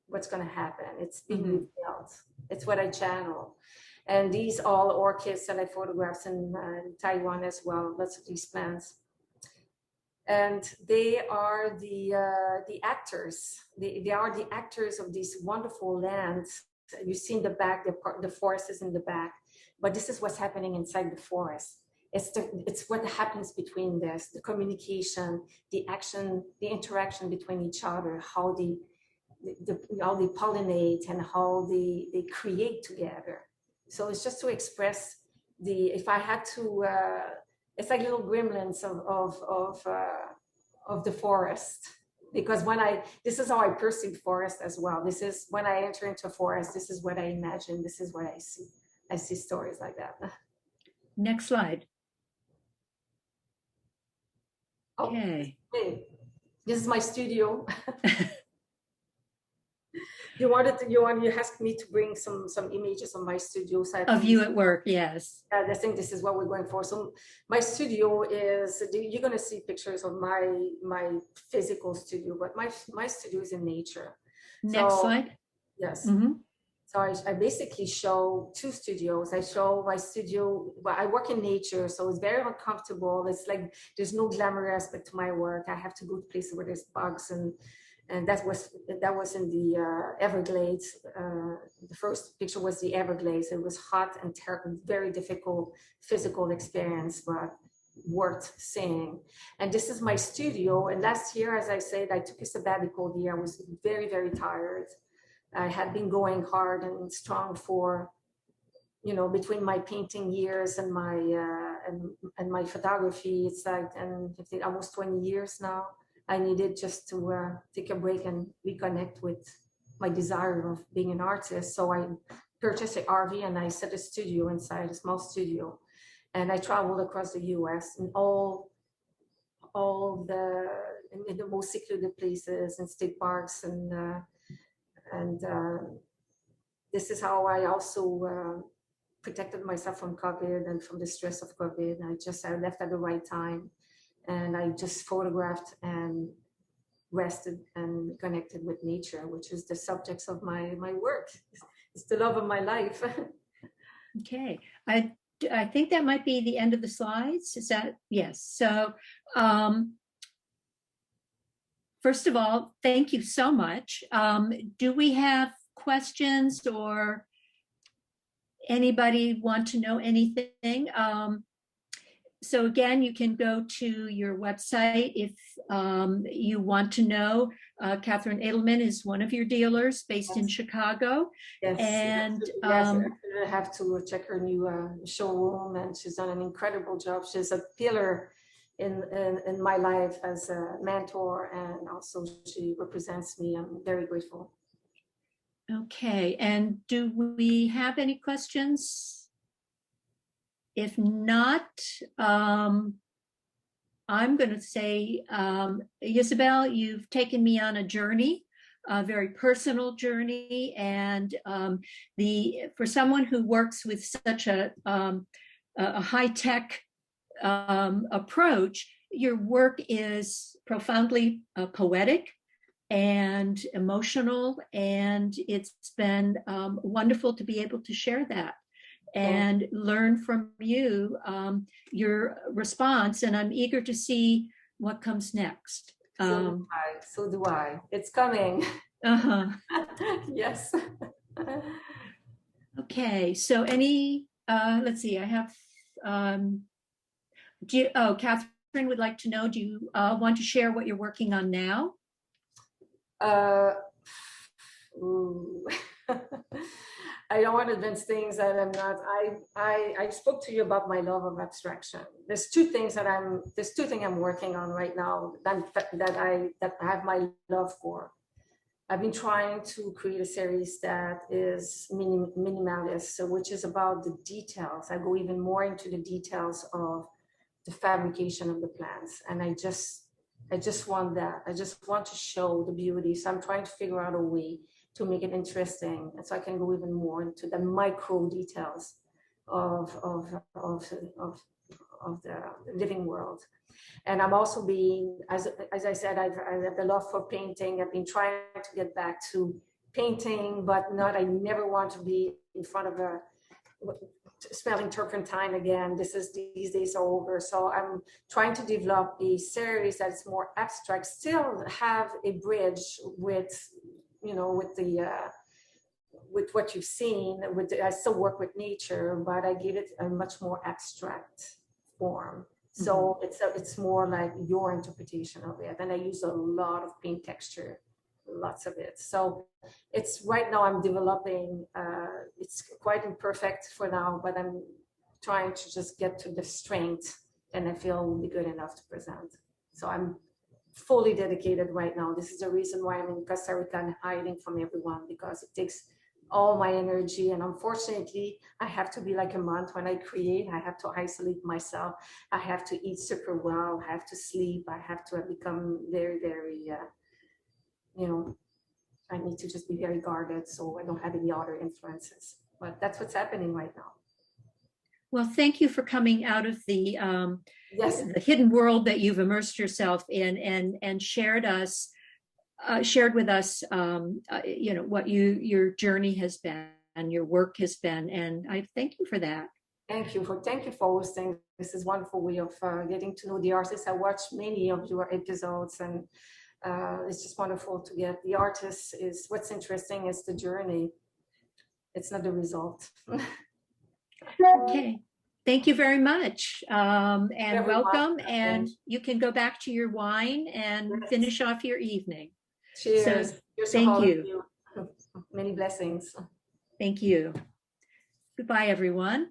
what's going to happen. It's being revealed. It's what I channel, and these all orchids that I photographed in Taiwan as well. Lots of these plants, and they are the actors. They are the actors of these wonderful lands. You see in the back, the forest is in the back, but this is what's happening inside the forest. It's what happens between this, the communication, the action, the interaction between each other, how they pollinate and how they create together. So it's just to express if I had to, it's like little gremlins of the forest. Because this is how I perceive forest as well. This is when I enter into a forest, this is what I imagine. This is what I see. I see stories like that. Next slide. Okay. This is my studio. You asked me to bring some images of my studio. So of you at work, yes. I think this is what we're going for. So my studio is, you're going to see pictures of my physical studio, but my studio is in nature. Next slide. Yes. So I basically show two studios. I show my studio, I work in nature, so it's very uncomfortable. It's like there's no glamour aspect to my work. I have to go to places where there's bugs, and that was in the Everglades. The first picture was the Everglades. It was hot and terrible, very difficult physical experience, but worth seeing. And this is my studio. And last year, as I said, I took a sabbatical year. I was very, very tired. I had been going hard and strong for, between my painting years and my photography. It's like almost 20 years now. I needed just to take a break and reconnect with my desire of being an artist. So I purchased an RV and I set a studio inside, a small studio. And I traveled across the US in all in the most secluded places and state parks. And this is how I also protected myself from COVID and from the stress of COVID. I left at the right time, and I just photographed and rested and connected with nature, which is the subjects of my work. It's the love of my life. Okay, I think that might be the end of the slides. Is that, yes? So first of all, thank you so much. Do we have questions, or anybody want to know anything? So again, you can go to your website if you want to know. Catherine Edelman is one of your dealers based in Chicago. Yes, and yes, I have to check her new showroom, and she's done an incredible job. She's a pillar in my life as a mentor, and also she represents me. I'm very grateful. Okay, and do we have any questions? If not, I'm going to say, Ysabel, you've taken me on a journey, a very personal journey, and for someone who works with such a high-tech approach, your work is profoundly poetic and emotional, and it's been wonderful to be able to share that and learn from you your response. And I'm eager to see what comes next. So do I. It's coming. Yes. Okay, so let's see, I have, Catherine would like to know, do you want to share what you're working on now? I don't want to advance things that I'm not. I spoke to you about my love of abstraction. There's two things I'm working on right now that I have my love for. I've been trying to create a series that is minimalist, which is about the details. I go even more into the details of the fabrication of the plants, and I just want that. I just want to show the beauty. So I'm trying to figure out a way to make it interesting, and so I can go even more into the micro details of the living world. And I'm also being, as I said, I have the love for painting. I've been trying to get back to painting, but I never want to be in front of smelling turpentine again. These days are over. So I'm trying to develop a series that's more abstract, still have a bridge with what you've seen. I still work with nature, but I give it a much more abstract form. So it's more like your interpretation of it. And I use a lot of paint texture, lots of it. So it's right now I'm developing, it's quite imperfect for now, but I'm trying to just get to the strength, and I feel will be good enough to present. So I'm fully dedicated right now. This is the reason why I'm in Costa Rica and hiding from everyone, because it takes all my energy. And unfortunately, I have to be like a monk when I create. I have to isolate myself. I have to eat super well. I have to sleep. I have to become very, very, I need to just be very guarded so I don't have any other influences. But that's what's happening right now. Well, thank you for coming out of the the hidden world that you've immersed yourself in, and shared with us, what your journey has been and your work has been, and I thank you for that. Thank you for hosting. This is a wonderful way of getting to know the artists. I watched many of your episodes, and it's just wonderful to get the artist. Is what's interesting is the journey. It's not the result. Okay. Thank you very much, and welcome. And you can go back to your wine and finish off your evening. Cheers. So, thank you. Many blessings. Thank you. Goodbye, everyone.